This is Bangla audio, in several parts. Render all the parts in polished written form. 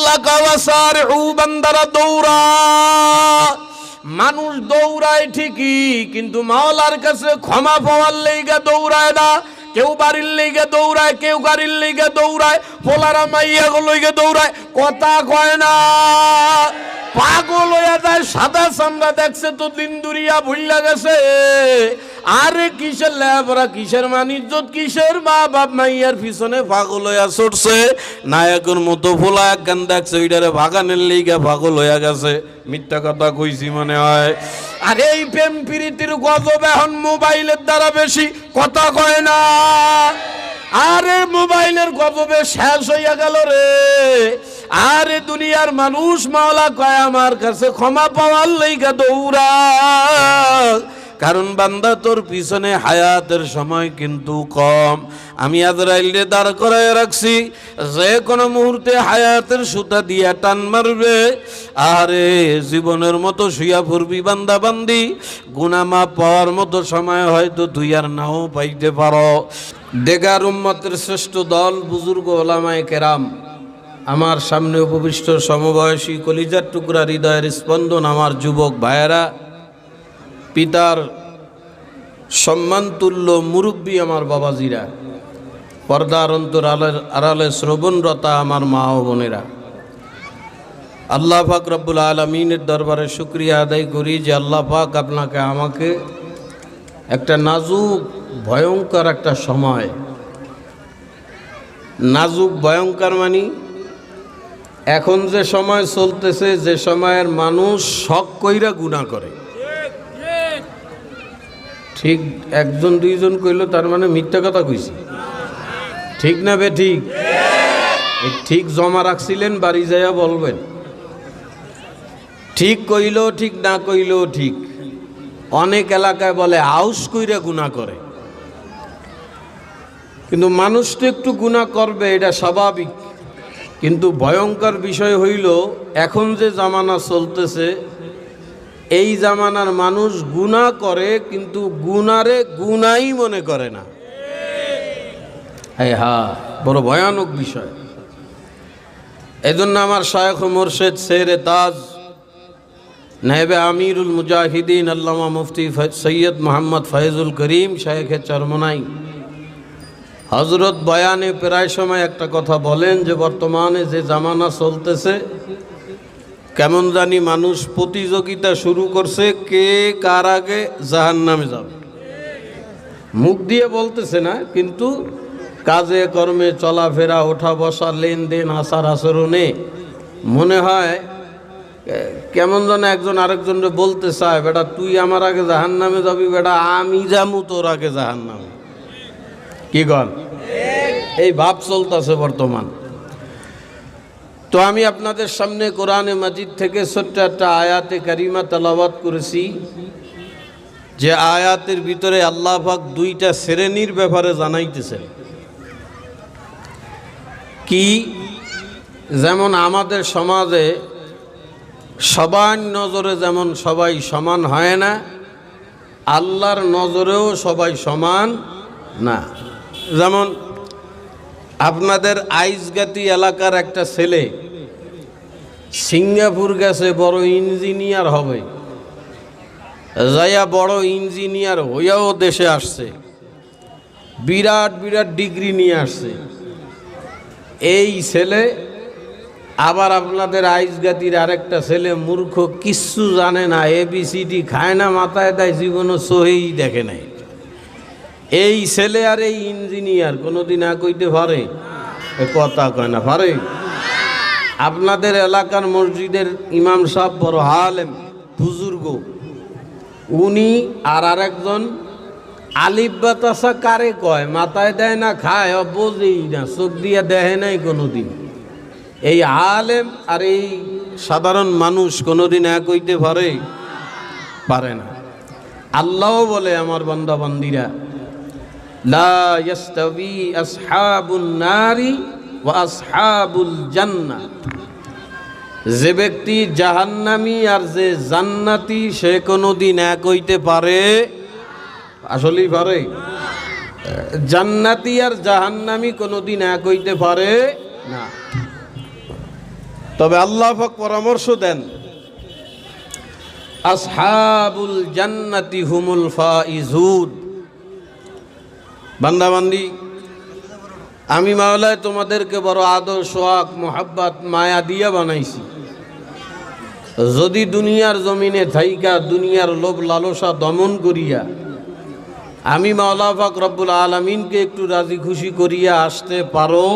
লাকা ওয়াসারিউ, বান্দারা দৌড়া। মানুষ দৌড়ায় ঠিকই, কিন্তু মাওলার কাছে ক্ষমা পাওয়ার লাইগা দৌড়ায় না। কেউ বাড়ির লাইগা দৌড়ায়, কেউ গাড়ির লাইগা দৌড়ায়, পোলারা মাইয়া লইগা দৌড়ায়, কথা কয় না। পাগল হইয়া যায়, সাদা চামড়া দেখছে তো দিন দুরিয়া ভুইলা গেছে। আরে কিসের লেবরা, কিসের মানিজ্জত, কিসের মা বাপ, মাইয়ার পিছনে পাগল হইয়া ছুটছে। নায়কের মতো ফোলা এক গান দেখছে, ওইটারে ভাগানের লিগা পাগল হইয়া গেছে। মিথ্যা কথা কইছি মনে হয়। আর এই প্রেম প্রীতির গজব এখন মোবাইলের দ্বারা বেশি, কথা কয় না। আরে মোবাইলের গজবে শেষ হইয়া গেল রে। আরে দুনিয়ার মানুষ মাওলা কয় আমার কাছে ক্ষমা পাওয়ার লাইগা দৌড়া। কারণ বান্দা তোর পিছনে হায়াতের সময় কিন্তু কম। আমি আজরাইলরে দাঁড় করায় রাখছি, যে কোনো মুহূর্তে হায়াতের সুতা দিয়া টান মারবে। আরে জীবনের মতো শুয়া পড়বি বান্দা বান্দি, গুনাহ মাফ পাওয়ার মতো সময় হয়তো তুই আর নাও পাইতে পারো। দেগার উম্মতের শ্রেষ্ঠ দল বুজুর্গ ওলামায়ে কেরাম, আমার সামনে উপবিষ্ট সমবয়সী কলিজার টুকরা হৃদয়ের স্পন্দন আমার যুবক ভাইয়েরা, পিতার সম্মানতুল্য মুরব্বী আমার বাবাজিরা, পর্দার অন্তর আড়ালে শ্রবণরতা আমার মা ও বোনেরা, আল্লাহ পাক রব্বুল আলামিনের দরবারে শুকরিয়া আদায় করি যে আল্লাহ পাক আপনাকে আমাকে একটা নাজুক ভয়ঙ্কর একটা সময়, নাজুক ভয়ঙ্কর মানে এখন যে সময় চলতেছে, যে সময়ের মানুষ শখ কইরা গুনাহ করে। ঠিক একজন দুইজন কইল তার মানে মিথ্যা কথা কইছি, ঠিক না বে ঠিক? ঠিক জমা রাখছিলেন, বাড়ি যাইয়া বলবেন। ঠিক কইল ঠিক, না কইল ঠিক। অনেক এলাকায় বলে হাউস কইরা গুনাহ করে, কিন্তু মানুষ তো একটু গুনাহ করবে, এটা স্বাভাবিক। কিন্তু ভয়ঙ্কর বিষয় হইল এখন যে জামানা চলতেছে, এই জামানার মানুষ গুনাহ করে কিন্তু গুনারে গুনাই মনে করে না। হ্যাঁ, বড় ভয়ানক বিষয়। এজন্য আমার শায়খ মুর্শিদ শেরে তাজ নায়েবে আমিরুল মুজাহিদিন আল্লামা মুফতি সৈয়দ মোহাম্মদ ফয়জুল করিম শায়েখে চরমনাই হজরত বয়ানে প্রায় সময় একটা কথা বলেন যে বর্তমানে যে জামানা চলতেছে, কেমন জানি মানুষ প্রতিযোগিতা শুরু করছে কে কার আগে জাহান্নামে যাবে। মুখ দিয়ে বলতেছে না, কিন্তু কাজে কর্মে চলাফেরা, ওঠা বসা, লেনদেন, আচার আচরণে মনে হয় কেমন যেন একজন আরেকজনকে বলতে চায়, বেটা তুই আমার আগে জাহান্নামে যাবি, বেটা আমি যামু তোর আগে জাহান্নামে। কি গল? এই ভাব চলতেছে বর্তমান। তো আমি আপনাদের সামনে কোরআনে মাজিদ থেকে ছোট্ট একটা আয়াতে কারিমা তেলাওয়াত করেছি, যে আয়াতের ভিতরে আল্লাহ পাক দুইটা শ্রেণীর ব্যাপারে জানাইতেছেন। কি? যেমন আমাদের সমাজে সবার নজরে যেমন সবাই সমান হয় না, আল্লাহর নজরেও সবাই সমান না। যেমন আপনাদের আইজগাতি এলাকার একটা ছেলে সিঙ্গাপুর গেছে, বড় ইঞ্জিনিয়ার হবে, যাইয়া বড় ইঞ্জিনিয়ার হইয়াও দেশে আসছে, বিরাট বিরাট ডিগ্রি নিয়ে আসছে। এই ছেলে আবার আপনাদের আইজগাতির আরেকটা ছেলে মূর্খ, কিচ্ছু জানে না, ABCD খায় না, মাথায় দেয়, জীবনও সহেই দেখে নাই। এই ছেলে আর এই ইঞ্জিনিয়ার কোনোদিন এক হইতে পারে? কথা কয় না, পারে? আপনাদের এলাকার মসজিদের ইমাম সাহেব বড় আলেম বুজুর্গ, উনি আর আরেকজন আলিফ বাতাসা কারে কয়, মাথায় দেয় না, খায়, বোঝেই না, চোখ দিয়ে দেখে নাই কোনোদিন। এই আলেম আর এই সাধারণ মানুষ কোনোদিন এক হইতে পারে? পারে না। আল্লাহ বলে, আমার বান্দা বান্দিরা, লা ইয়াস্তাবি আসহাবুন নারি ওয়া আসহাবুল জান্নাহ, যে ব্যক্তি জাহান্নামী আর যে জান্নাতি সে কোনোদিন এক হইতে পারে? আসলেই পারে? জান্নাতি আর জাহান্নামী কোনোদিন এক হইতে পারে না। তবে আল্লাহ পাক পরামর্শ দেন, আসহাবুল জান্নাতি হুমুল ফাইজুন। বান্দাবান্দি, আমি মাওলায় তোমাদেরকে বড় আদর, সোহাগ, মোহাব্বত, মায়া দিয়া বানাইছি। যদি দুনিয়ার জমিনে থাইকা দুনিয়ার লোভ লালসা দমন করিয়া আমি মাওলা পাক রব্বুল আলামিনকে একটু রাজি খুশি করিয়া আসতে পারো,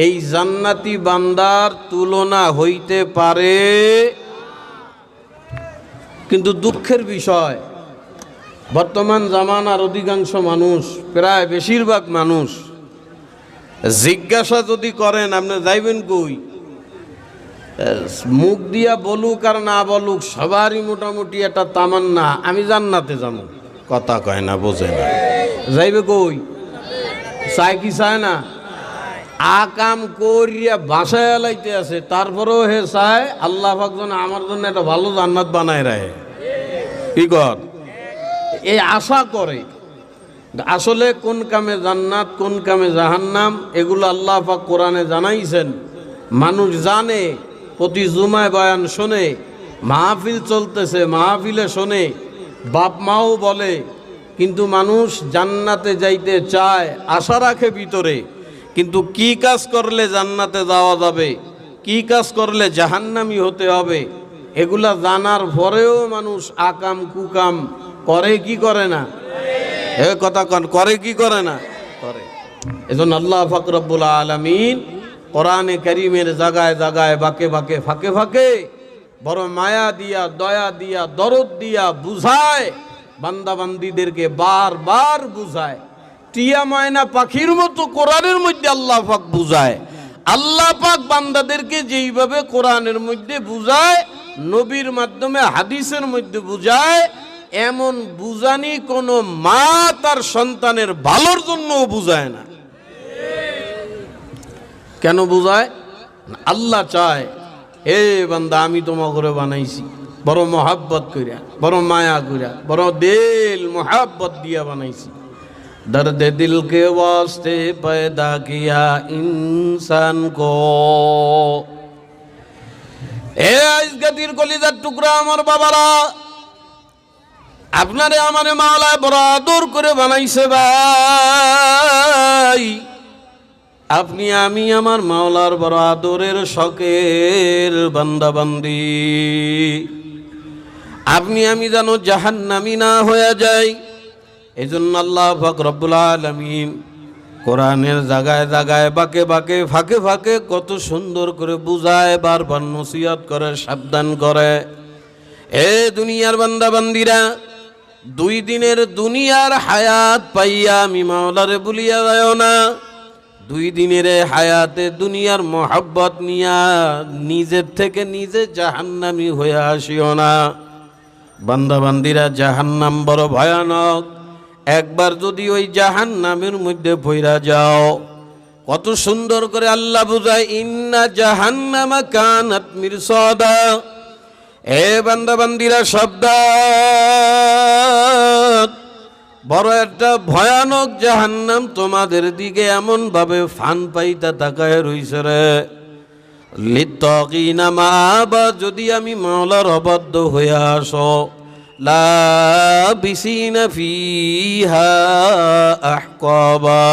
এই জান্নাতি বান্দার তুলনা হইতে পারে। কিন্তু দুঃখের বিষয়, বর্তমান জামানার অধিকাংশ মানুষ, প্রায় বেশিরভাগ মানুষ জিজ্ঞাসা যদি করেন আপনি যাইবেন কই, মুখ দিয়া বলুক আর না বলুক সবারই মোটামুটি একটা তামান্না আমি জান্নাতে যাবো। কথা কয় না, বোঝে না। যাইবে কই? চায় কি চায় না? আকাম করিয়া বাসায় লাইতে আছে, তারপরেও হে চায় আল্লাহ পাক যেন আমার জন্য একটা ভালো জান্নাত বানায় রাখে। কি কর? এই আশা করে। আসলে কোন কামে জান্নাত, কোন কামে জাহান্নাম, এগুলো আল্লাহ পাক কোরআনে জানাইছেন। মানুষ জানে, প্রতি জুমায় বয়ান শোনে, মাহফিল চলতেছে, মাহফিলে শোনে, বাপ মাও বলে, কিন্তু মানুষ জান্নাতে যাইতে চায়, আশা রাখে ভিতরে। কিন্তু কি কাজ করলে জান্নাতে যাওয়া যাবে, কি কাজ করলে জাহান্নামী হতে হবে, এগুলা জানার পরেও মানুষ আকাম কুকাম করে কি করে না? এ কথা কন, করে কি করে না? করে। এজন্য আল্লাহ পাক রব্বুল আলামিন কোরআনে কারীমের জায়গায় জায়গায়, বাঁকে বাঁকে, ফাঁকে ফাঁকে বড় মায়া দিয়া, দয়া দিয়া, দরদ দিয়া বুঝায়, বান্দাবান্দিদেরকে বারবার বুঝায়। টিয়া ময়না পাখির মতো কোরআনের মধ্যে আল্লাহ পাক বুঝায়। আল্লাহ পাক বান্দাদেরকে যেইভাবে কোরআনের মধ্যে বুঝায়, নবীর মাধ্যমে হাদিসের মধ্যে বুঝায়, এমন বুঝানি কোনো মা তার সন্তানের ভালোর জন্যও বুঝায় না। কেন বুঝায়? আল্লাহ চায়, এ বান্দা আমি তোমাকে করে বানাইছি বড় মোহাব্বত করিয়া, বড় মায়া করিয়া, বড় দিল মোহাব্বত দিয়া বানাইছি। দর্দ দিল के वास्ते पैदा किया इंसान को। এ আজগাতির কলিজার টুকরা আমার বাবারা, আপনারে আমারে মাওলা বড় আদর করে বানাইছে ভাই। আপনি আমি আমার মাওলার বড় আদরের শখের বান্দাবান্দি। আপনি আমি যেন জাহান্নামী না হয়ে যাই, এজন্য আল্লাহ পাক রব্বুল আলামিন কোরআনের জায়গায় জায়গায়, বাঁকে বাঁকে, ফাঁকে ফাঁকে কত সুন্দর করে বুঝায়, বারবার নসিহত করে, সাবধান করে। এ দুনিয়ার বান্দাবান্দিরা, 2 দিনের দুনিয়ার হায়াত পাইয়া আমি মাওলারে ভুলিয়া যাও না। 2 দিনের হায়াতে দুনিয়ার মোহাব্বত নিয়া নিজের থেকে নিজে জাহান্নামী হয়ে আসিও না। বান্দাবান্দিরা, জাহান্নাম বড় ভয়ানক। একবার যদি ওই জাহান্নামের মধ্যে পইরা যাও, কত সুন্দর করে আল্লাহ বুঝায়, ইন্না জাহান্নামা কানাত মিরসাদা। এ বান্দাবান্দিরা, শব্দ বড় একটা ভয়ানক জাহান্নাম তোমাদের দিকে এমন ভাবে ফান পাইতা তাকায় রইছে রে। লিত্তাকিনা মাআবা, যদি আমি মাওলার অবাধ্য হয়ে আসো, লাবিসিনা ফিহা আহকাবা।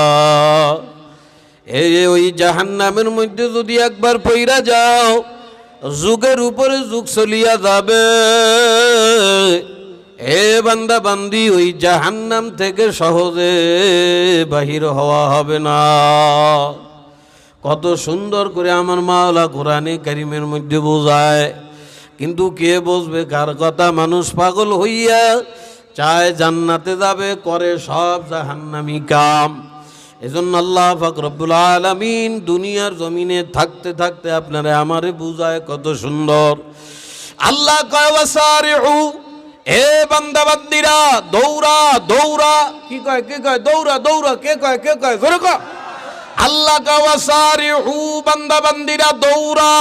এই ওই জাহান্নামের মধ্যে যদি একবার পইরা যাও, যুগের উপরে যুগ চলিয়া যাবে। এ বান্দা বান্দি, ওই জাহান্নাম থেকে সহজে বাহির হওয়া হবে না। কত সুন্দর করে আমার মাওলা কোরআনে কারীমের মধ্যে বোঝায়, কিন্তু কে বুঝবে কার কথা? মানুষ পাগল হইয়া চায় জান্নাতে যাবে, করে সব জাহান্নামী কাম। এজন্য আল্লাহ পাক রব্বুল আলামিন দুনিয়ার জমিনে থাকতে থাকতে আপনারা আমারে বুঝায় কত সুন্দর। আল্লাহ কয়, ওয়াসারিউ, এ বান্দা বান্দিরা, দৌড়া দৌড়া। কি কয়? কে কয়? দৌড়া দৌড়া। কে কয়? কে কয়? জোরে কয়। আল্লাহ কয়, ওয়াসারিউ, বান্দা বান্দিরা দৌড়া,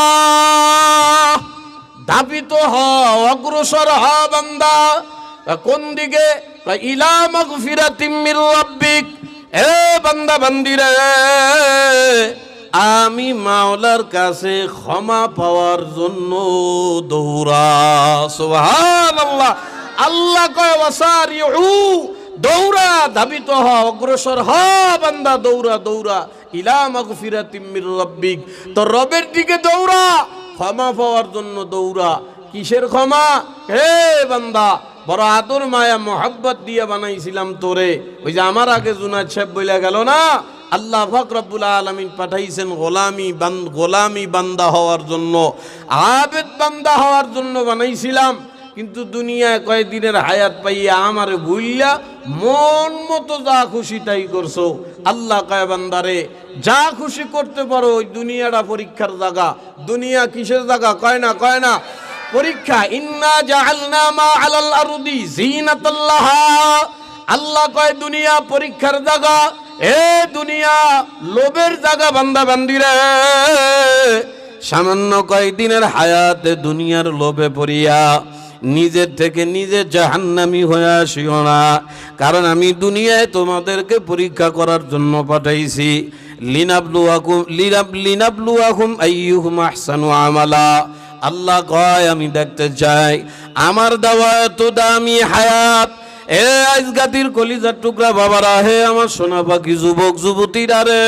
ধাবিত হও, অগ্রসর হও বান্দা। কোন দিকে? ইলা মাগফিরাতিম মির রাব্বিক। এ বান্দা বান্দিরা, আমি মাওলার কাছে ক্ষমা পাওয়ার জন্য দৌড়া। সুবহানাল্লাহ। আল্লাহ কয় ওয়াসারিউ, দৌড়া, ধাবিত হ, অগ্রসর হ বান্দা, দৌড়া দৌড়া, ইলা মাগফিরাতিম মির রাব্বিক, তোর রবের দিকে দৌড়া, ক্ষমা পাওয়ার জন্য দৌড়া। কিসের ক্ষমা? হে বান্দা, বড় আদর মায়া মোহাব্বত দিয়ে বানাইছিলাম তোরে। ওই যে আমার আগে জুনায়েদ সাহেব বইলা গেল না, আল্লাহ পাক রব্বুল আলামিন পাঠাইছেন গোলামি বান্দা হওয়ার জন্য, আবেদ বান্দা হওয়ার জন্য বানাইছিলাম। কিন্তু দুনিয়ায় কয়েকদিনের হায়াত পাইয়া আমারে ভুইলা মন মতো যা খুশি তাই করছো। আল্লাহ কয় বান্দারে, যা খুশি করতে পারো, ওই দুনিয়াটা পরীক্ষার জায়গা। দুনিয়া কিসের জায়গা? কয় না পরীক্ষা। ইন্না জাআলনা মা আলাল আরদি জিনাতাল লাহা। আল্লাহ কয় দুনিয়া পরীক্ষার জায়গা। এ দুনিয়া লোভের জায়গা বান্দা বান্দিরে। সামান্য কয়েকদিনের হায়াতে দুনিয়ার লোভে পড়িয়া নিজের থেকে নিজে জাহান্নামী হয়ে আসিও না। কারণ আমি দুনিয়ায় তোমাদেরকে পরীক্ষা করার জন্য পাঠাইছি। লিনাবলুয়াকুম আইয়ুহুম আহসানু আমালা। আল্লাহ কয় আমি দেখতে চাই আমার দেওয়া এত দামি হায়াত। এ আজগাতির কলিজার টুকরা বাবারা, হে আমার সোনা পাখি যুবক যুবতীরা রে,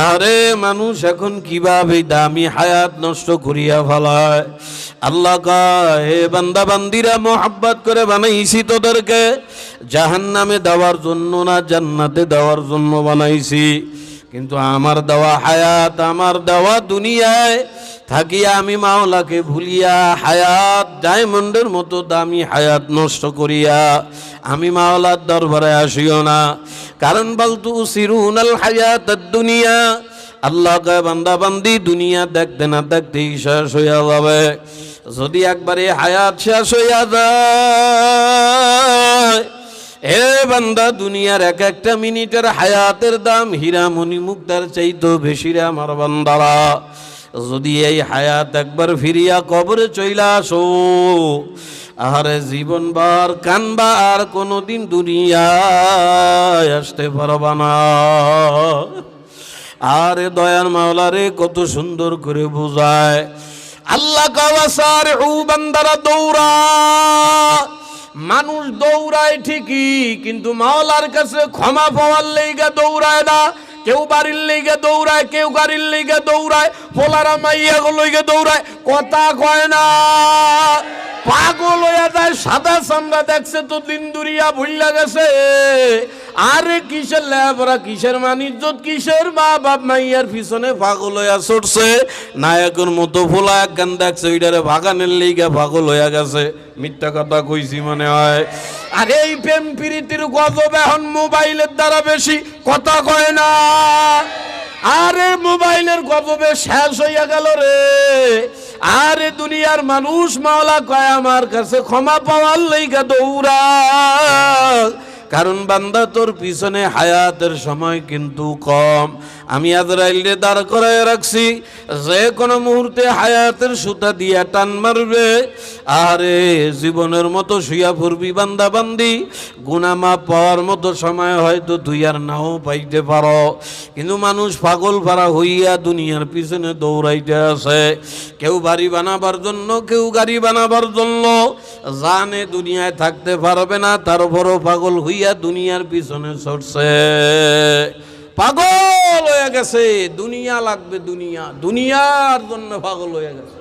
আরে মানুষ এখন কিভাবে দামি হায়াত নষ্ট করিয়া ফেলায়। আল্লাহ কয় হে বান্দা বান্দিরা, মোহাব্বত করে বানাইছি তোদেরকে জাহান্নামে দেওয়ার জন্য না, জান্নাতে দেওয়ার জন্য বানাইছি। কিন্তু আমার দেওয়া হায়াত, আমার দেওয়া দুনিয়ায় থাকিয়া আমি মাওলাকে ভুলিয়া হায়াত ডায়মন্ডের মতো দামি হায়াত নষ্ট করিয়া আমি মাওলার দরবারে আসিও না। কারণ বলতু সিরুনাল হায়াতাদ দুনিয়া। আল্লাহ কয় বান্দা বান্দি, দুনিয়া দেখতে না দেখতেই শেষ হইয়া যাবে। যদি একবারে হায়াত শেষ হইয়া যায়, এ বান্দা দুনিয়ার এক একটা মিনিটের হায়াতের দাম হীরামণি মুক্তার চাইতেও বেশি রে আমার বান্দারা। যদি এই হায়াত একবার ফিরিয়া কবরে চইলা আসো, আরে জীবন বার কানবা, আর কোনোদিন দুনিয়ায় আসতে পারবা না। আরে দয়ার মাওলারে কত সুন্দর করে বুঝায়। আল্লাহ কাওয়াসারিউ, বান্দারা দৌড়া। মানুষ দৌড়ায় ঠিকই, কিন্তু মাওলার কাছে ক্ষমা পাওয়ার লেগা দৌড়ায় না। কেউ বাড়ির লেগে দৌড়ায়, কেউ গাড়ির লেগে দৌড়ায়, পোলারা মাইয়া লইগে দৌড়ায়, কথা কয় না, পাগল হয়ে যায়। সাদা চামড়া দেখছে তো দিন দুরিয়া ভুইলা গেছে। আরে কিসের লেবরা, কিসের মানিজ্জত, কিসের মা বাপ, মাইয়ার পিছনে পাগল হইয়া ছুটছে। নায়কের মতো ফোলা এক গান দেখছে, ওইটারে ভাগানের লেগে পাগল হইয়া গেছে। মিথ্যা কথা কইছি মনে হয়। আর এই প্রেম প্রীতির গজব এখন মোবাইলের দ্বারা বেশি, কথা কয় না। আরে মোবাইলের গজবে শেষ হইয়া গেল রে। আরে দুনিয়ার মানুষ মাওলা কয় আমার কাছে ক্ষমা পাওয়ার লাইগা দৌড়া। কারণ বান্দা তোর পিছনে হায়াতের সময় কিন্তু কম। আমি আজরাইলরে দাঁড় করায় রাখছি, যে কোনো মুহূর্তে হায়াতের সুতা দিয়া টান মারবে। আরে জীবনের মতো শুয়া পড়বি বান্দা বান্দি, গুনাহ মাফ পাওয়ার মতো সময় হয়তো তুই আর নাও পাইতে পারো। কিন্তু মানুষ পাগল পারা হইয়া দুনিয়ার পিছনে দৌড়াইতে আছে। কেউ বাড়ি বানাবার জন্য, কেউ গাড়ি বানাবার জন্য, জানে দুনিয়ায় থাকতে পারবে না, তারপরও পাগল হইয়া দুনিয়ার পিছনে ছুটছে। পাগল হয়ে গেছে, দুনিয়া লাগবে, দুনিয়া, দুনিয়ার জন্য পাগল হয়ে গেছে।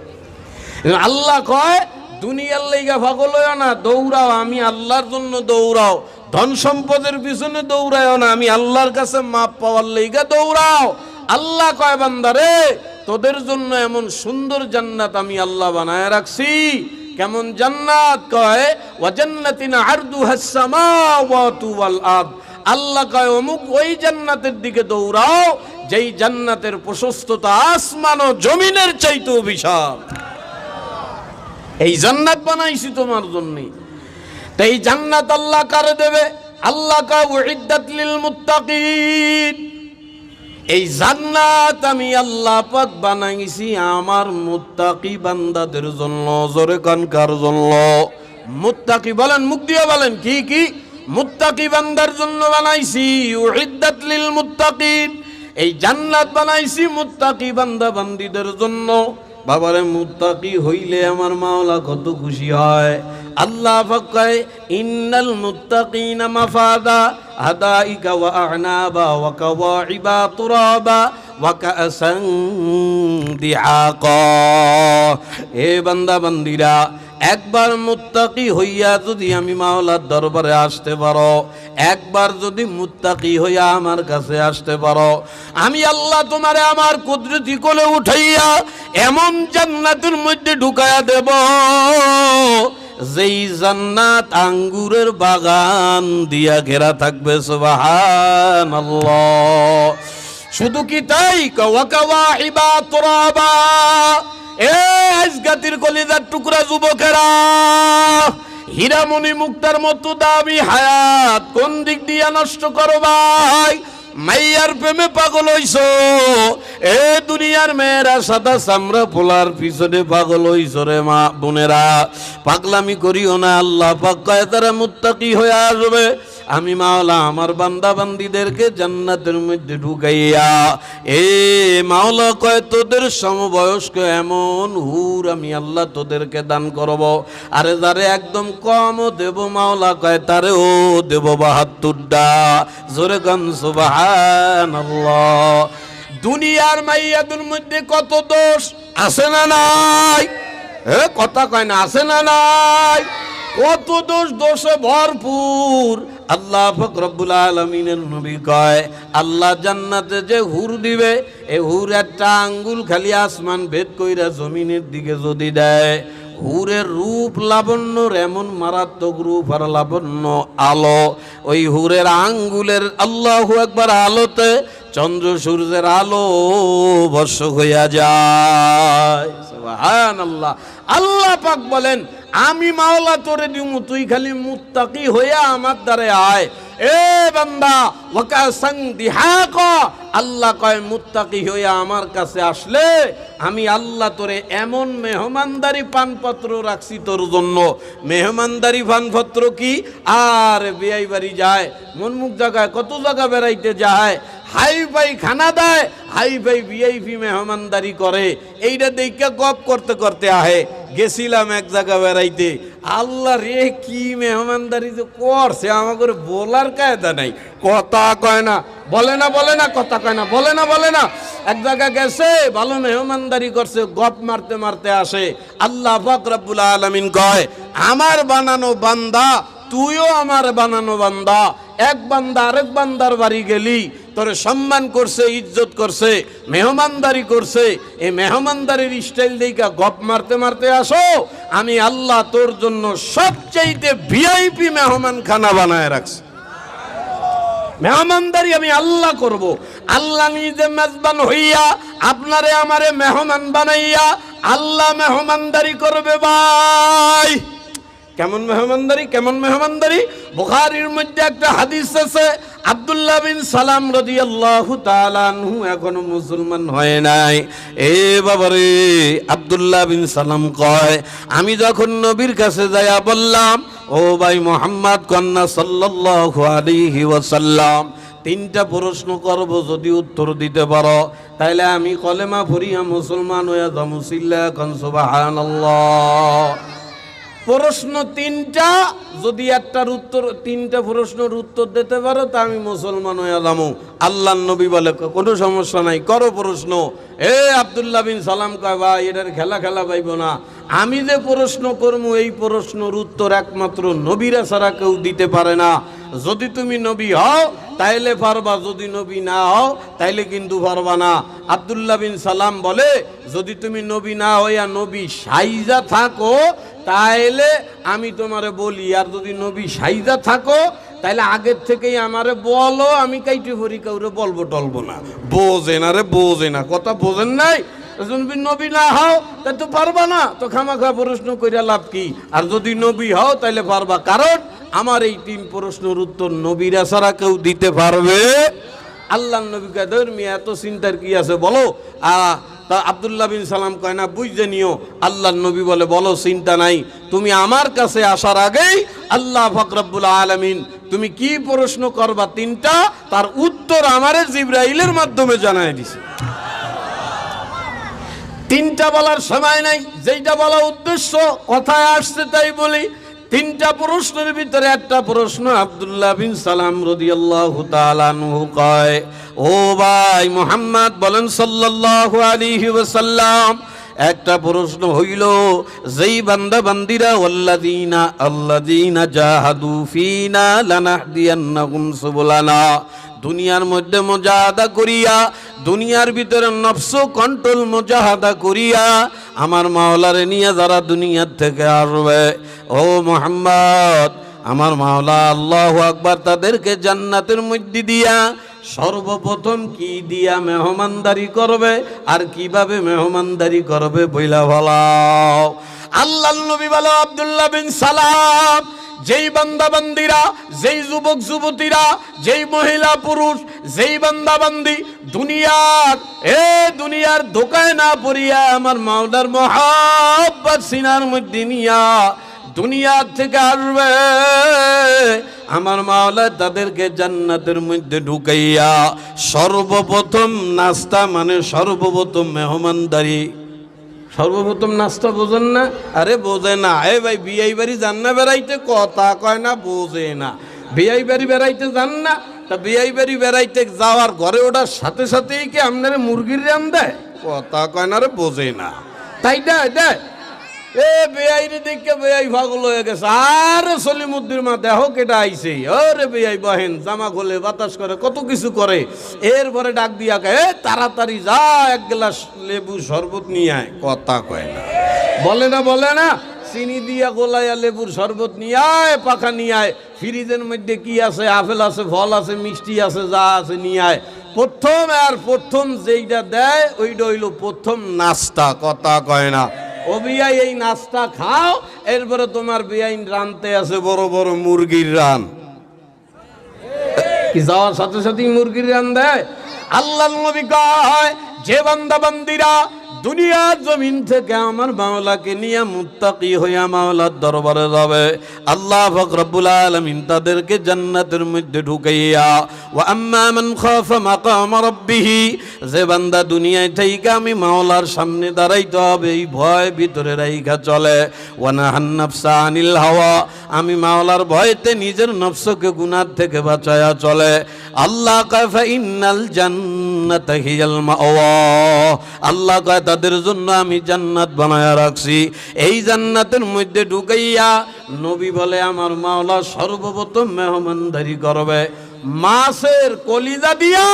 আল্লাহ কয় দুনিয়ার লাইগা পাগল হইও না, দৌড়াও আমি আল্লাহর জন্য দৌড়াও। ধন সম্পদের পিছনে দৌড়াও না, আমি আল্লাহর কাছে মাপ পাওয়ার লাইগা দৌড়াও। আল্লাহ কয় বান্দারে, তোদের জন্য এমন সুন্দর জান্নাত আমি আল্লাহ বানায় রাখছি। কেমন জান্নাত? কয় ওয়া জান্নাতিন আরদুহাস সামাওয়াতু ওয়াল আরদ। আল্লাহ কয় অমুক ওই জান্নাতের দিকে দৌড়াও যেই জান্নাতের প্রশস্ততা আসমান ও জমিনের চাইতেও বিশাল। এই জান্নাত বানাইছি তোমার জন্য। তো এই জান্নাত আল্লাহ কারে দেবে? আল্লাহ কয় উইদ্দাত লিল মুত্তাকিন। এই জান্নাত আমি আল্লাহ পাক বানাইছি আমার মুত্তাকি বান্দাদের জন্য। জোরে কান কার জন্য? মুত্তাকি বলেন, মুখ দিয়ে বলেন, কি কি? মুত্তাকি বান্দার জন্য বানাইছি। উইদ্দাত লিল মুত্তাকিন। এই জান্নাত বানাইছি মুত্তাকি বান্দা বান্দীদের জন্য। বাবারে মুত্তাকি হইলে আমার মাওলা কত খুশি হয়। আল্লাহ পাক কয় ইন্নাল মুত্তাকিনা মাফাদা হাদাইকা ওয়া আ'নাবা ওয়া কাওয়াইবা তুরাবা ওয়া কাসান দিআকা। এ বান্দা বান্দীরা, একবার মুত্তাকি হইয়া যদি আমি মাওলার দরবারে আসতে পারো, একবার যদি মুত্তাকি হইয়া আমার কাছে আসতে পারো, আমি আল্লাহ তোমারে আমার কুদরতি কোলে উঠাইয়া এমন জান্নাতের মধ্যে ঢুকায়া দেব যেই জান্নাত আঙ্গুরের বাগান দিয়া ঘেরা থাকবে। সুবহানাল্লাহ। শুধু কি তাই, কাওয়াকাওয়াইবা তুরাবা। এ আজগাতির কলিজার টুকরা যুবকেরা, হীরামণি মুক্তার মতো দামি হায়াত কোন দিক দিয়া নষ্ট করো ভাই? মাইয়ার প্রেমে পাগল হইছো। এ দুনিয়ার মেয়েরা সাদা চামড়া পোলার পিছনে পাগল হইছো রে মা বোনেরা, পাগলামি করিও না। আল্লাহ পাক কয় তারা মুত্তাকি হয়ে আসবে, আমি মাওলা আমার বান্দা বান্দীদেরকে জান্নাতের মধ্যে ঢুকাইয়া। এ মাওলা কয় তোদের সমবয়স্ক এমন হুর আমি আল্লাহ তোদেরকে দান করব। আরে যারে একদম কম দেব মাওলা কয় তারেও দেব ৭২টা। জোরে গান সুবহানাল্লাহ। দুনিয়ার মাইয়াদের মধ্যে কত দোষ আছে না নাই? কথা কয় না, আছে না নাই? কত দোষ, দোষে ভরপুর। আল্লাহ পাক রব্বুল আলামিনের নবী কয় আল্লাহ জান্নাতে যে হুর দিবে, এ হুর একটা আঙ্গুল খালি আসমান ভেদ কইরা জমিনের দিকে যদি দেয়, হুরের রূপ লাবণ্যর এমন মারাত্মক রূপ আর লাবণ্য আলো, ওই হুরের আঙ্গুলের আল্লাহু আকবার আলোতে চন্দ্র সূর্যের আলো বর্ষ হইয়া যায়। সুবহানাল্লাহ। আল্লাহ পাক বলেন আমি মাওলা তোরে দিমু, তুই খালি মুত্তাকি হইয়া আমার দ্বারে আয়। এ বান্দা ওয়াকাসান দিহাকা, আল্লাহ কয় মুত্তাকি হইয়া আমার কাছে আসলে আমি আল্লাহ তোরে এমন মেহমানদারি পানপত্র রাখছি তোর জন্য। মেহমানদারি পানপত্র কি আর বিয়াই বাড়ি যায়, মনমুখ জায়গায় কত জায়গা বেড়াইতে যায়, হাই ফাই খানা দেয়, হাই ফাই ভিআইপি মেহমানদারি করে। এইটা দেখে গপ করতে করতে আহে গেছিলাম এক জায়গা বেড়াইতে, আল্লাহ রে কি মেহমানদারি যে করছে আমাকে বলার কায়দা নাই। কথা কয় না, বলে না, বলে না, কথা কয় না, বলে না, বলে না। এক জায়গায় গেছে, ভালো মেহমানদারি করছে, গপ মারতে মারতে আসে। আল্লাহ পাক রব্বুল আলামিন কয় আমার বানানো বান্দা, তুইও আমার বানানো বান্দা। এক বান্দা আরেক বান্দার বাড়ি গেলি, তোরে সম্মান করছে, ইজ্জত করছে, মেহমানদারি করছে, এই মেহমানদারির স্টাইল দেখা গপ মারতে মারতে আসো, আমি আল্লাহ তোর জন্য সবচাইতে ভিআইপি মেহমান খানা বানায় রাখছি। মেহমানদারি আমি আল্লাহ করব। আল্লাহ নিজে মেজবান হইয়া আপনারে আমারে মেহমান বানাইয়া আল্লাহ মেহমানদারি করবে ভাই। কেমন মেহমানদারি, কেমন মেহমানদারি? বুখারীর মধ্যে একটা হাদিস আছে, আব্দুল্লাহ বিন সালাম রাদিয়াল্লাহু তাআলা আনহু এখনো মুসলমান হয় নাই। এ বাবারে, আব্দুল্লাহ বিন সালাম কয় আমি যখন নবীর কাছে যাইয়া বললাম ও ভাই মুহাম্মদ কন্না সাল্লাল্লাহু আলাইহি ওয়াসাল্লাম, তিনটা প্রশ্ন করব, যদি উত্তর দিতে পারো তাইলে আমি কলেমা পড়িয়া মুসলমান হইয়া যাবো। সিল্লা কোন সুবহানাল্লাহ। প্রশ্ন তিনটা, যদি একটার উত্তর, তিনটা প্রশ্নের উত্তর দিতে পারো তা আমি মুসলমান হয়ে যাবো। আল্লাহ নবী বলে কোনো সমস্যা নাই, করো প্রশ্ন। এ আব্দুল্লাহ বিন সালাম কয় ভাই এটার খেলা খেলা পাইব না, আমি যে প্রশ্ন করবো এই প্রশ্নের উত্তর একমাত্র নবীরা ছাড়া কেউ দিতে পারে না। যদি তুমি নবী হও তাইলে পারবা, যদি নবী না হও তাইলে কিন্তু পারবা না। আব্দুল্লাহ বিন সালাম বলে যদি তুমি নবী না হইয়া নবী সাইজা থাকো তাইলে আমি তোমারে বলি, আর যদি নবী সাইজা থাকো তাইলে আগের থেকেই আমারে বলো, আমি কাইটে ভরি কাউরে বলবো টলবো না। বোঝে না রে, বোঝে না, কথা বোঝেন নাই? নবী না হও তাই তো পারবা না, তো খামাখা প্রশ্ন কইরা লাভ কি? আর যদি নবী হও তাইলে পারবা, কারণ আমার এই তিন প্রশ্নের উত্তর নবীরা ছাড়া কেউ দিতে পারবে। আল্লাহ নবীকে ধর্মীয় এত চিন্তার কি আছে বলো? তা আব্দুল্লাহ বিন সালাম কয় না বুঝতে নিও। আল্লাহ নবী বলে বলো চিন্তা নাই, তুমি আমার কাছে আসার আগেই আল্লাহ পাক রব্বুল আলামিন তুমি কি প্রশ্ন করবা তিনটা, তার উত্তর উত্তর আমারে জিবরাইলের মাধ্যমে জানায় দিছে। তিনটা বলার সময় নাই, যেইটা বলা উদ্দেশ্য কথায় আসছে তাই বলি। তিনটা প্রশ্নের ভিতরে একটা প্রশ্ন আব্দুল্লাহ বিন সালাম রাদিয়াল্লাহু তাআলা আনহু কয়, ও ভাই মুহাম্মদ বলেন সাল্লাল্লাহু আলাইহি ওয়াসাল্লাম, একটা প্রশ্ন হইল যেই বান্দা বান্দিরা আল্লাযীনা জাহাদু ফিনা লানাহদিয়ান্নাহুম সুবুলানা, দুনিয়ার মধ্যে মুজাহাদা করিয়া, দুনিয়ার ভিতরে নফস কন্ট্রোল মুজাহাদা করিয়া আমার মাওলারে নিয়ে যারা দুনিয়ার থেকে আসবে, ও মুহাম্মদ আমার মাওলা আল্লাহু আকবার তাদেরকে জান্নাতের মধ্যে দিয়া সর্বপ্রথম কি দিয়া মেহমানদারি করবে আর কিভাবে মেহমানদারি করবে বইলা বলাও। আল্লাহর নবী বলো আব্দুল্লাহ বিন সালাম, যেই বান্দা বান্দিরা, যেই যুবক যুবতীরা, যেই মহিলা পুরুষ, যেই বান্দা বান্দি দুনিয়ার ধোকায় না পড়িয়া আমার মাওলার মহব্বত সিনার মধ্যে নিয়া দুনিয়ার থেকে আসবে, আমার মাওলা তাদেরকে জান্নাতের মধ্যে ঢুকাইয়া সর্বপ্রথম নাস্তা মানে সর্বপ্রথম মেহমানদারি। সর্বপ্রথম নাস্তা বোঝেন না? আরে বোঝে না। এ ভাই বিয়াই বাড়ি যান না বেড়াইতে? কথা কয় না, বোঝে না। বিয়াই বাড়ি বেড়াইতে যান না? তা বিয়াই বাড়ি বেড়াইতে যাওয়ার ঘরে ওটার সাথে সাথেই কি আপনার মুরগির রান দেয়? কথা কয় না, রে বোঝে না। তাই দেয় এ বেআইরে দেখে বেআই পাগল হয়ে গেছে। আর সলিমুদ্দির মা দেহ কেটা আইছে, ওরে বেআই বহেন জামা খোলে বাতাস করে কত কিছু করে, এরপরে ডাক দিয়া এ তাড়াতাড়ি যা এক গ্লাস লেবু শরবত নিয়ে আয়। কথা কয় না, বলে না চিনি দিয়া গোলাইয়া লেবুর শরবত নিয়ে আয়, পাখা নিয়ে আয়, ফ্রিজের মধ্যে কি আছে, আপেল আছে, ফল আছে, মিষ্টি আছে, যা আছে নিয়ে আয়। প্রথম যেইটা দেয় ওইটা হইল প্রথম নাস্তা। কথা কয় না। ও বিয়াই এই নাস্তা খাও, এরপরে তোমার বিয়াই রানতে আছে বড় বড় মুরগির রান। কি যাওয়ার সাথে সাথে মুরগির রান দেয়? আল্লাহর নবী কয় যে বান্দা বান্দিরা দুনিয়ার জমিন থেকে আমার মাওলাকে নিয়ে মুত্তাকি হইয়া মাওলার দরবারে যাবে, আল্লাহ পাক রব্বুল আলামিন তাদেরকে জান্নাতের মধ্যে ঢুকাইয়া ওয়া আম্মা মান খাফা মাকাম রাব্বিহ, যে বান্দা দুনিয়ায় থেকে আমি মাওলার সামনে দাঁড়াইতে হবে এই ভয় ভিতরে রাইখা চলে, ওয়া নাহান নাফসা আনিল হাওয়া, আমি মাওলার ভয়তে নিজের নফসকে গুনাহ থেকে বাঁচায়া চলে, আল্লাহ কয় ফা ইন্নাল জান্নাতা হিয়াল মাওয়া, আল্লাহ কয় তাদের জন্য আমি জান্নাত বানায়া রাখছি। এই জান্নাতের মধ্যে ঢুকাইয়া নবী বলে আমার মাওলা সর্বপ্রথম মেহমানদারি করবে মাছের কলিজা দিয়া।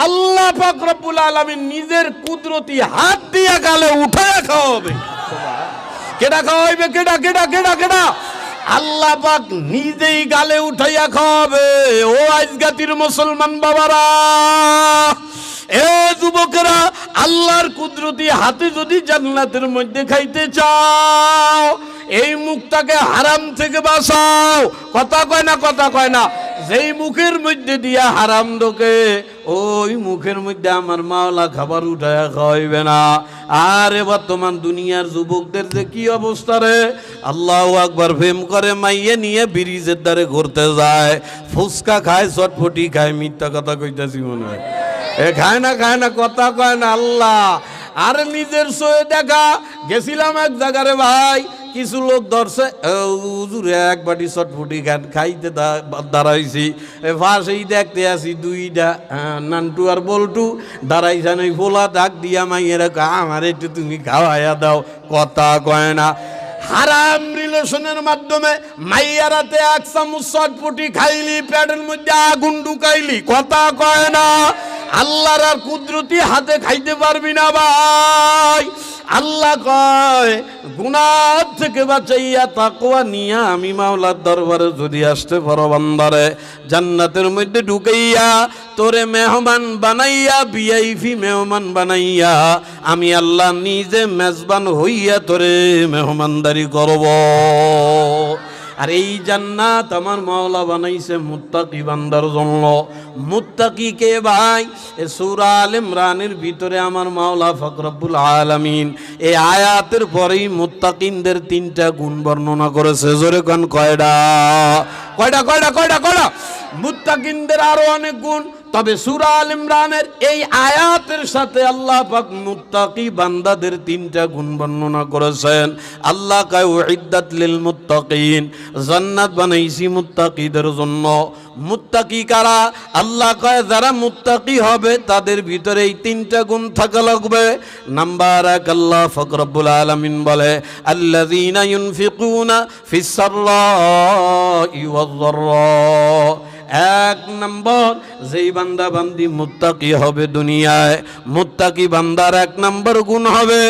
আল্লাহ পাক রব্বুল আলামিন নিজের কুদরতি হাত দিয়া গালে উঠায়া খাওয়াবে। কেডা খাওয়াইবে? কেডা? আল্লাহ পাক নিজেই গালে উঠাইয়া খাওয়াবে। ও আজগাতির মুসলমান বাবারা, এ যুবকেরা, আল্লাহর কুদরতি হাতে যদি জান্নাতের মধ্যে খাইতে চাও, এই মুখটাকে হারাম থেকে বাঁচাও। কথা কয় না। যেই মুখের মধ্যে দিয়া হারাম ঢোকে ওই মুখের মধ্যে আমার মাওলা খাবার উঠায়া খাওয়াইবে না। আর বর্তমান দুনিয়ার যুবকদের যে কি অবস্থা রে, আল্লাহু আকবার, প্রেম করে মাইয়ে নিয়ে ব্রিজের ধারে ঘুরতে যায়, ফুচকা খায়, চটপটি খায়, মিথ্যা কথা কইতাছি মনে হয়, এ খায় না, কথা কয় না। আল্লাহ আর নিজের সয়ে দেখা গেছিলাম এক জায়গারে ভাই, কিছু লোক ধরছে হুজুরে এক বাটি চটপটি খাইতে দাঁড়াইছি, পাশেই দেখতে আসি দুইটা নান্টু আর বল্টু দাঁড়াইছেন, ওই ফোলা ডাক দিয়া মাইয়েরা আমার একটু তুমি খাওয়াইয়া দাও। কথা কয় না। হারাম রিলেশনের মাধ্যমে মাইয়ারাতে এক চামচ চটপটি খাইলি, পেটের মধ্যে আগুন ঢুকাইলি। কথা কয় না। আল্লাহর আর কুদরতি হাতে খাইতে পারবি না ভাই। আল্লাহ কয় গুনাহ থেকে বাঁচাইয়া তাকওয়া নিয়া আমি মাওলার দরবারে যদি আসতে পারো বান্দারে, জান্নাতের মধ্যে ঢুকাইয়া তোরে মেহমান বানাইয়া, ভিআইপি মেহমান বানাইয়া আমি আল্লাহ নিজে মেজবান হইয়া তোরে মেহমানদারি করব। আর এই জান্নাত আমার মাওলা বানাইছে মুত্তাকি বান্দার জন্য। মুত্তাকি কে ভাই? এ সূরা আল ইমরানের ভিতরে আমার মাওলা পাক রব্বুল আলামিন এই আয়াতের পরেই মুত্তাকিনদের তিনটা গুণ বর্ণনা করেছে। জোরে কোন কয়টা? মুত্তাকিনদের আরো অনেক গুণ, তবে সূরা আল ইমরানের এই আয়াতের সাথে আল্লাহ পাক মুত্তাকি বান্দাদের তিনটা গুণ বর্ণনা করেছেন। আল্লাহ কয় উইদ্দাত লিল মুত্তাকিন, জান্নাত বানাইছি মুত্তাকিদের জন্য। মুত্তাকি কারা? আল্লাহ কয় যারা মুত্তাকি হবে তাদের ভিতরে এই তিনটা গুণ থাকা লাগবে। নাম্বার 1, আল্লাহ পাক রব্বুল আলামিন বলে আল্লাযীনা ইউনফিকুনা ফিস সাররাই ওয়াজ যাররা। এক নম্বর, যেই বান্দা বান্দি মুত্তাকি হবে দুনিয়ায়, মুত্তাকি বান্দার এক নম্বর গুণ হবে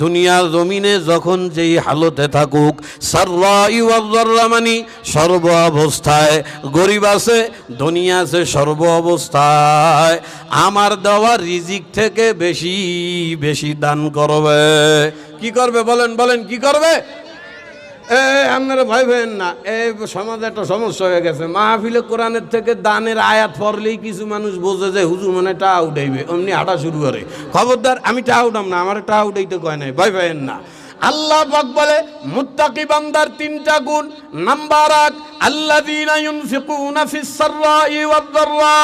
দুনিয়ার জমিনে যখন যেই হালতে থাকুক, সাররাই ওয়াজ যাররা মানে সর্ব অবস্থায়, গরিব আছে ধনী আছে সর্ব অবস্থায় আমার দেওয়া রিজিক থেকে বেশি বেশি দান করবে। কি করবে বলেন বলেন কি করবে? আপনারা ভয় পেন না, এই সমাজে একটা সমস্যা হয়ে গেছে। মাহফিলে কোরআনের থেকে দানের আয়াত পড়লেই কিছু মানুষ বোঝে যে হুজুর মনে টাকা উঠাইবে, অমনি হাঁটা শুরু করে। খবরদার, আমি টাকা উঠাম না, আমার টাকা উঠাইতে কয় নাই, ভয় পেন না। আল্লাহ পাক বলে মুত্তাকি বান্দার তিনটা গুণ। নাম্বার 1, আল্লাযীনা ইউনফিকুনা ফিস সাররাই ওয়াজ যাররা।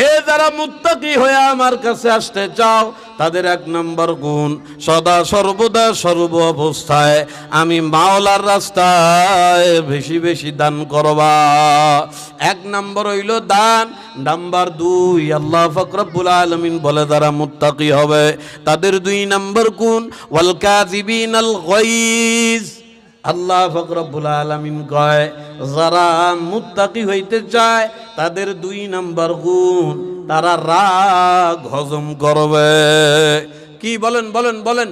এ যারা মুত্তাকি হয়ে আমার কাছে আসতে চাও, তাদের এক নম্বর গুণ সদা সর্বদা সর্ব অবস্থায় আমি মাওলার রাস্তায় বেশি বেশি দান করবা। এক নম্বর হইল দান। নাম্বার 2, আল্লাহ পাক রব্বুল আলামিন বলে যারা মুত্তাকি হবে তাদের 2 নম্বর গুণ ওয়াল কাযিবিনাল গায়জ। আল্লাহ পাক রব্বুল আলামিন কয় যারা মুত্তাকি হইতে চায় তাদের 2 নম্বর গুণ, তারা রাগ হজম করবে। কি বলেন বলেন বলেন?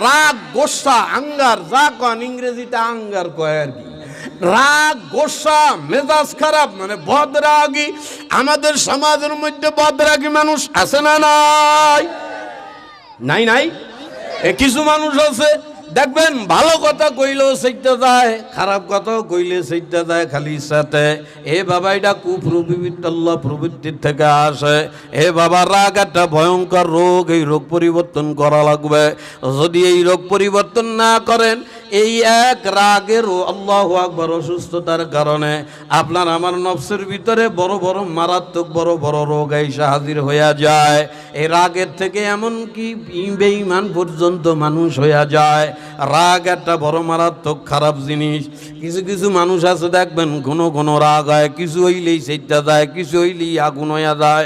রাগ, গোসা, আঙ্গার, যা কন ইংরেজিতে আঙ্গার কয় আর কি। রাগ, গোসা, মেজাজ খারাপ মানে বদরাগী। আমাদের সমাজের মধ্যে বদরাগী মানুষ আছে না নাই? নাই নাই? কিছু মানুষ আছে দেখবেন ভালো কথা কইলেও সেইটা যায়, খারাপ কথা কইলে সেইটা যায় খালি সাথে। এ বাবা এটা কুপ্রবৃত্তি প্রবৃত্তির থেকে আসে। এ বাবা রাগ একটা ভয়ঙ্কর রোগ, এই রোগ পরিবর্তন করা লাগবে। যদি এই রোগ পরিবর্তন না করেন, এই এক রাগের আল্লাহু আকবার অসুস্থতার কারণে আপনার আমার নফসের ভিতরে বড় বড় মারাত্মক বড় বড় রোগ এসে হাজির হইয়া যায়। এই রাগের থেকে এমন কি বেঈমান পর্যন্ত মানুষ হইয়া যায়। রাগ একটা বড় মারাত্মক খারাপ জিনিস। কিছু কিছু মানুষ আছে দেখবেন ঘন ঘন রাগ হয়, কিছু হইলেই সেইটা যায়, কিছু হইলেই আগুন হইয়া যায়,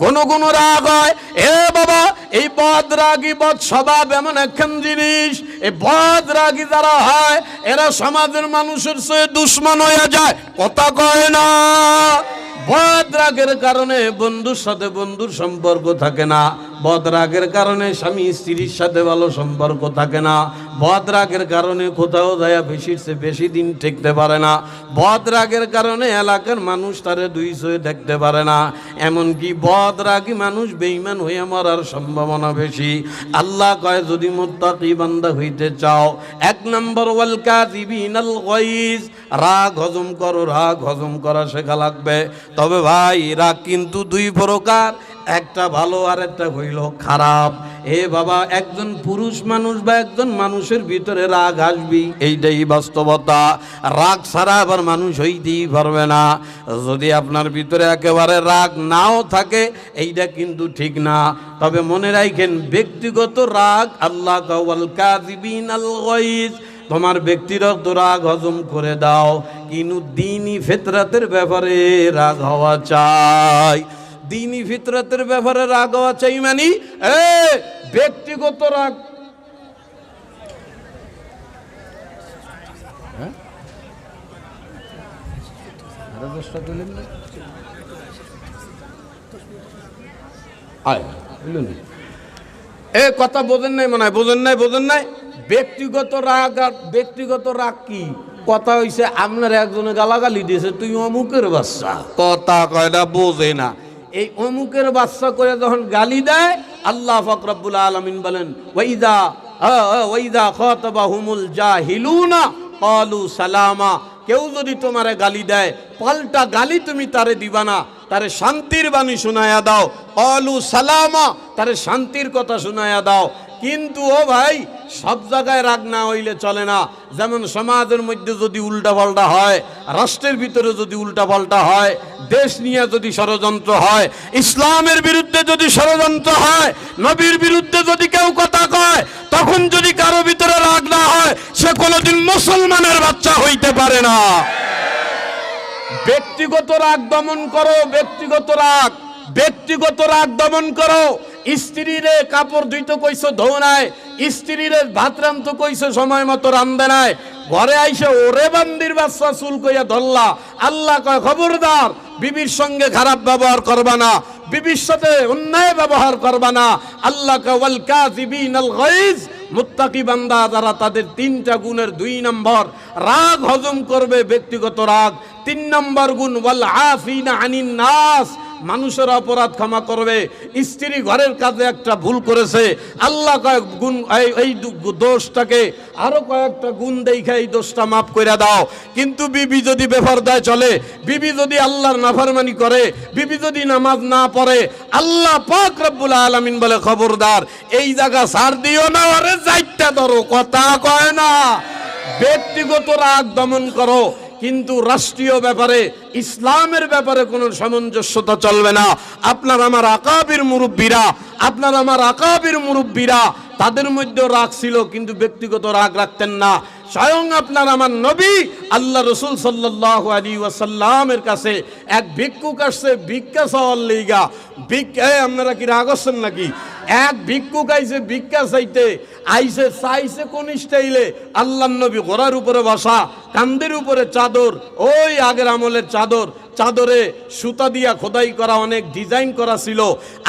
ঘন ঘন রাগ হয়। এ বাবা, এই বদ রাগী বদ স্বভাব এমন একখান জিনিস, এই বদ রাগী যারা হয় এরা সমাজের মানুষের চেয়ে দুশ্মন হইয়া যায়। কথা কয় না? বদরাগের কারণে বন্ধুর সাথে বন্ধুর সম্পর্ক থাকে না, বদরাগের কারণে স্বামী স্ত্রীর সাথে ভালো সম্পর্ক থাকে না, বদরাগের কারণে কোথাও যায় বেশি দিন টিকতে পারে না, বদরাগের কারণে এলাকার মানুষ তারে দুই চোখে দেখতে পারে না। এমনকি বদরাগী মানুষ বেঈমান হয়ে মরার সম্ভাবনা বেশি। আল্লাহ কয় যদি মুত্তাকি বান্দা হইতে চাও, 1 নম্বর ওয়াল কাযিবিনাল গায়জ, রাগ হজম করো, রাগ হজম করা শেখা লাগবে। তবে ভাই রাগ কিন্তু 2 প্রকার, একটা ভালো আর একটা হইল খারাপ। এ বাবা, একজন পুরুষ মানুষ বা একজন মানুষের ভিতরে রাগ আসবি, এইটাই বাস্তবতা। রাগ ছাড়া আবার মানুষ হইতেই পারবে না। যদি আপনার ভিতরে একেবারে রাগ নাও থাকে, এইটা কিন্তু ঠিক না। তবে মনে রাখেন, ব্যক্তিগত রাগ আল্লাহ ওয়াল কাযিবিনাল গায়জ, তোমার ব্যক্তিগত রাগ হজম করে দাও, কিন্তু দ্বীনি ফিতরাতের ব্যাপারে রাগ হওয়া চাই। দ্বীনি ফিতরাতের ব্যাপারে রাগ হওয়া চাই মানে ব্যক্তিগত রাগ। কথা বোঝেন নাই মনে হয়, বোঝেন নাই বোঝেন নাই। ব্যক্তিগত রাগ আর ব্যক্তিগত রাগ কি? কথা হইছে আপনার একজনে গালাগালি দিয়েছে, তুই অমুকের বাচ্চা, কথা কয়টা বোঝে না। এই অমুকের বাচ্চা করে যখন গালি দেয়, আল্লাহ পাক রব্বুল আলামিন বলেন ওয়াইদা খাতাবাহুমুল জাহিলুনা ক্বালু সালামা। কেউ যদি তোমারে গালি দেয়, পাল্টা গালি তুমি তারে দিবা না, তারে শান্তির বাণী শোনায়া দাও। ক্বালু সালামা, তারে শান্তির কথা শোনায়া দাও। কিন্তু ও ভাই, সব জায়গায় রাগ না হইলে চলে না। যেমন সমাজের মধ্যে যদি উল্টাপাল্টা হয়, রাষ্ট্রের ভিতরে যদি উল্টাপাল্টা হয়, দেশ নিয়ে যদি ষড়যন্ত্র হয়, ইসলামের বিরুদ্ধে যদি ষড়যন্ত্র হয়, নবীর বিরুদ্ধে যদি কেউ কথা কয়, তখন যদি কারো ভিতরে রাগ না হয়, সে কোনোদিন মুসলমানের বাচ্চা হইতে পারে না। ব্যক্তিগত রাগ দমন করো, ব্যক্তিগত রাগ দমন করো। স্ত্রীরে কাপড় ধুইতে কইছো ধো নাই, স্ত্রীরে ভাত রান্ধতে কইছো সময় মতো রান্ধে নাই, ঘরে আইসে ওরে বান্দির বাচ্চা চুল কইয়া ধরলা। আল্লাহ কয় খবরদার, বিবির সঙ্গে খারাপ ব্যবহার করবা না, বিবির সাথে অন্যায় ব্যবহার করবা না। আল্লাহ কয় ওয়াল কাযিবিনাল গায়জ, মুত্তাকি বান্দা যারা তাদের 3টা গুণের 2 নম্বর, রাগ হজম করবে, ব্যক্তিগত রাগ। 3 নম্বর গুণ ওয়াল আফিনা আনিন নাস, মানুষের অপরাধ ক্ষমা করবে। স্ত্রী ঘরের কাজে একটা ভুল করেছে, আল্লাহ কয়েক গুণ এই দোষটাকে আরো কয়েকটা গুণ দেখে এই দোষটা মাফ করে দাও। কিন্তু বিবি যদি বেপরদায় চলে, বিবি যদি আল্লাহর নাফরমানি করে, বিবি যদি নামাজ না পড়ে, আল্লাহ পাক রব্বুল আলামিন বলে খবরদার, এই জায়গা ছাড় দিও না, আরে যাইটা ধরো। কথা কয় না। ব্যক্তিগত রাগ দমন করো, কিন্তু রাষ্ট্রীয় ব্যাপারে, ইসলামের ব্যাপারে কোনো সামঞ্জস্যতা চলবে না। আপনার আমার আকাবির মুরব্বীরা তাদের মধ্যেও রাগ ছিল, কিন্তু ব্যক্তিগত রাগ রাখতেন না। স্বয়ং আপনার আমার নবী আল্লাহ রসুল সাল্লাল্লাহু আলাইহি ওয়াসাল্লামের কাছে এক ভিক্ষুক আসছে ভিক্ষা চাওয়ার লাইগা। আপনারা কি রাগ হচ্ছেন নাকি? এক ভিক্ষুক আইছে ভিক্ষা চাইতে, চাইছে কোন স্টাইলে? আল্লাহ নবী ঘোড়ার উপরে বসা, কান্দের উপরে চাদর, ওই আগের আমলের চাদর, চাদরে সুতা দিয়া খোদাই করা অনেক ডিজাইন করা ছিল।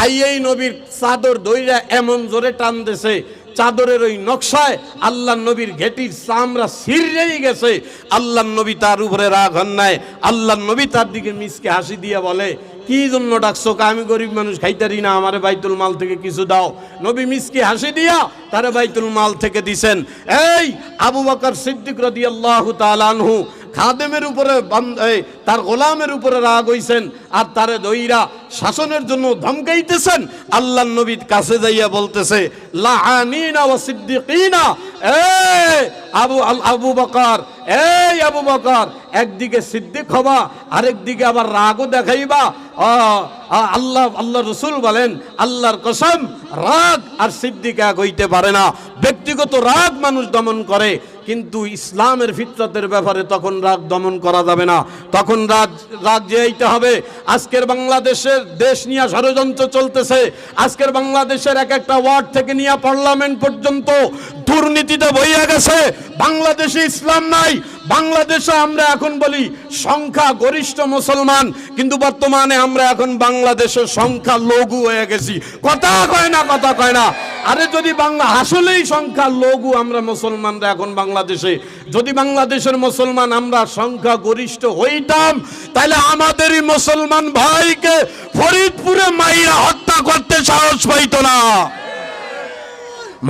এই নবীর চাদর দইরা এমন জোরে টান দিছে, চাদরের ওই নকশায় আল্লাহ নবীর ঘেটির চামড়া ছিঁড়েই গেছে। আল্লাহ নবী তার উপরে রাগ হন নাই। আল্লাহ নবী তার দিকে মিসকে হাসি দিয়ে বলে, কি জন্য ডাকছো? আমি গরিব মানুষ, খাইতারি না, আমারে বাইতুল মাল থেকে কিছু দাও। নবী মিসকে হাসি দিয়া তারে বাইতুল মাল থেকে দিছেন। এই আবু বকর সিদ্দিক রাদিয়াল্লাহু তাআলা আনহু খাদেমের উপরে, তার গোলামের উপরে রাগ হইছেন, আর তারে দইরা শাসনের জন্য ধমকাইতেছেন। আল্লাহ নবীর কাছে যাইয়া বলতেছে, লাআনিনা ওয়া সিদ্দিকিনা, আবু বকর, আবু বকর, একদিকে সিদ্দিক হবা, আরেকদিকে আবার রাগও দেখাইবা। আল্লাহ রসুল বলেন, আল্লাহর কসম, রাগ আর সিদ্দিক এক হইতে পারে না। ব্যক্তিগত রাগ মানুষ দমন করে, কিন্তু ইসলামের ফিতরতের ব্যাপারে তখন রাগ দমন করা যাবে না, তখন রাগ যেতে হবে। আজকের বাংলাদেশের দেশ নিয়ে ষড়যন্ত্র চলতেছে। আজকের বাংলাদেশের এক একটা ওয়ার্ড থেকে নিয়ে পার্লামেন্ট পর্যন্ত দুর্নীতিতে বইয়া গেছে। বাংলাদেশে ইসলাম নাই। বাংলাদেশে আমরা এখন বলি সংখ্যা গরিষ্ঠ মুসলমান, কিন্তু বর্তমানে আমরা এখন বাংলাদেশের সংখ্যা লঘু হয়ে গেছি। কথা কয় না। আরে যদি আসলেই সংখ্যা লঘু আমরা মুসলমানরা এখন বাংলাদেশে, যদি বাংলাদেশের মুসলমান আমরা সংখ্যা গরিষ্ঠ হইতাম, তাহলে আমাদেরই মুসলমান ভাইকে ফরিদপুরে মাইরা হত্যা করতে সাহস পাইতো না।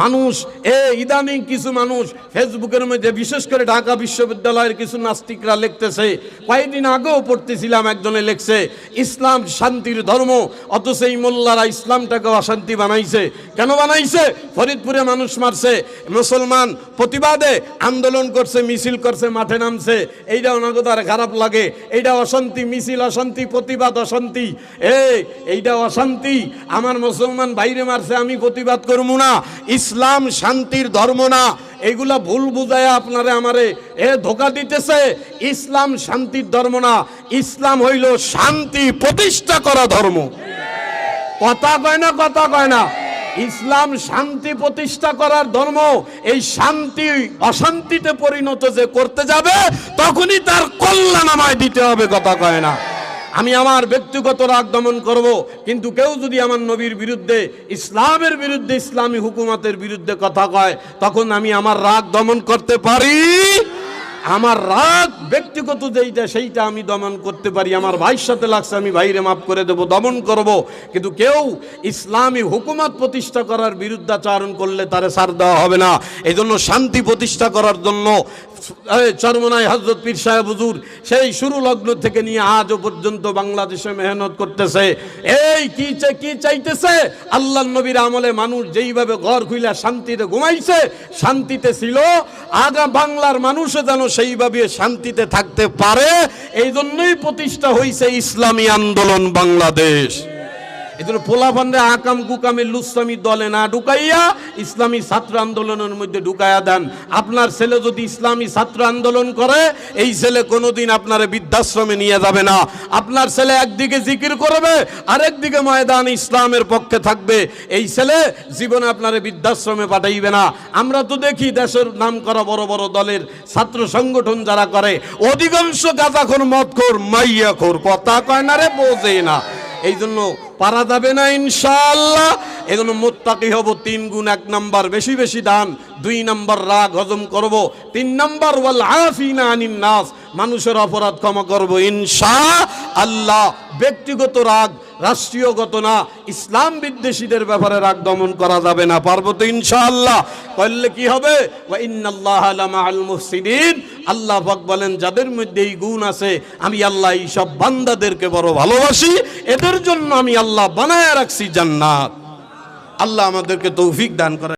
মানুষ ইদানিং কিছু মানুষ ফেসবুকের মধ্যে, বিশেষ করে ঢাকা বিশ্ববিদ্যালয়ের কিছু নাস্তিকরা লিখতেছে, কয়েকদিন আগেও পড়তেছিলাম, একজনে লিখছে ইসলাম শান্তির ধর্ম, অথচ এই মোল্লারা ইসলামটাকে অশান্তি বানাইছে। কেন বানাইছে? ফরিদপুরে মানুষ মারছে, মুসলমান প্রতিবাদে আন্দোলন করছে, মিছিল করছে, মাঠে নামছে। এইটা ওনাকে তো আর খারাপ লাগে। এইটা অশান্তি, মিছিল অশান্তি, প্রতিবাদ অশান্তি। এইটা অশান্তি। আমার মুসলমান বাইরে মারছে, আমি প্রতিবাদ করবো না। ইসলাম শান্তির ধর্ম না। এগুলা ভুল বুঝায় আপনারে আমারে ধোকা দিতেছে। ইসলাম শান্তির ধর্ম না, ইসলাম হইল শান্তি প্রতিষ্ঠা করা ধর্ম। কথা কয় না। ইসলাম শান্তি প্রতিষ্ঠা করার ধর্ম। এই শান্তি অশান্তিতে পরিণত যে করতে যাবে, তখনই তার কল্যাণ আমায় দিতে হবে। কথা কয় না। আমি আমার ব্যক্তিগত রাগ দমন করব, কিন্তু কেউ যদি আমার নবীর বিরুদ্ধে, ইসলামের বিরুদ্ধে, ইসলামী হুকুমতের বিরুদ্ধে কথা কয়, তখন আমি আমার রাগ দমন করতে পারি। আমার রাগ ব্যক্তিগত যেইটা, সেইটা আমি দমন করতে পারি। আমার ভাইয়ের সাথে লাগছে, আমি ভাইরে মাফ করে দেব, দমন করব। কিন্তু কেউ ইসলামী হুকুমত প্রতিষ্ঠা করার বিরুদ্ধাচারণ করলে তারে ছাড় দেওয়া হবে না। এই জন্য শান্তি প্রতিষ্ঠা করার জন্য চরমনাই হযরত পীর সাহেব হুজুর সেই শুরু লগ্ন থেকে নিয়ে আজও পর্যন্ত বাংলাদেশে মেহনত করতেছে। এই কি চাইতেছে? আল্লাহর নবীর আমলে মানুষ যেইভাবে ঘর খুইলা শান্তিতে ঘুমাইছে, শান্তিতে ছিল, আগা বাংলার মানুষও যেন সেইভাবে শান্তিতে থাকতে পারে। এই জন্যই প্রতিষ্ঠা হয়েছে ইসলামী আন্দোলন বাংলাদেশ। এজন্য পোলাপান্ডে আকাম কুকামি লুসামি দলে না ঢুকাইয়া ইসলামী ছাত্র আন্দোলনের মধ্যে ঢুকাইয়া দেন। আপনার ছেলে যদি ইসলামী ছাত্র আন্দোলন করে, এই ছেলে কোনোদিন আপনার বৃদ্ধাশ্রমে নিয়ে যাবে না। আপনার ছেলে একদিকে জিকির করবে, আরেকদিকে ময়দান ইসলামের পক্ষে থাকবে। এই ছেলে জীবনে আপনার বৃদ্ধাশ্রমে পাঠাইবে না। আমরা তো দেখি দেশের নাম করা বড় বড় দলের ছাত্র সংগঠন যারা করে, অধিকাংশ গাঁজাখোর মদখোর মাইয়াখোর, কথা কয় না রে, বোঝে না। এই জন্য পারা যাবে না ইনশাআল্লাহ। এই জন্য মুত্তাকি হব 3 গুণ। 1 নাম্বার বেশি বেশি দান, 2 নাম্বার রাগ হজম করব, 3 নাম্বার ওয়াল আফিনা আনিন নাস, মানুষের অপরাধ ক্ষমা করব ইনশাআল্লাহ। ব্যক্তিগত রাগ, রাষ্ট্রীয়গত না, ইসলাম বিদ্বেষীদের ব্যাপারে রাগ দমন করা যাবে না। পারবো তো ইনশাআল্লাহ? করলে কি হবে? ওয়া ইন্নাল্লাহা লামাআল মুহসিনিন, আল্লাহ পাক বলেন যাদের মধ্যে এই গুণ আছে, আমি আল্লাহ এই সব বান্দাদেরকে বড় ভালোবাসি, এদের জন্য আমি আল্লাহ বানায় রাখছি জান্নাত। আল্লাহ আমাদেরকে তৌফিক দান করে।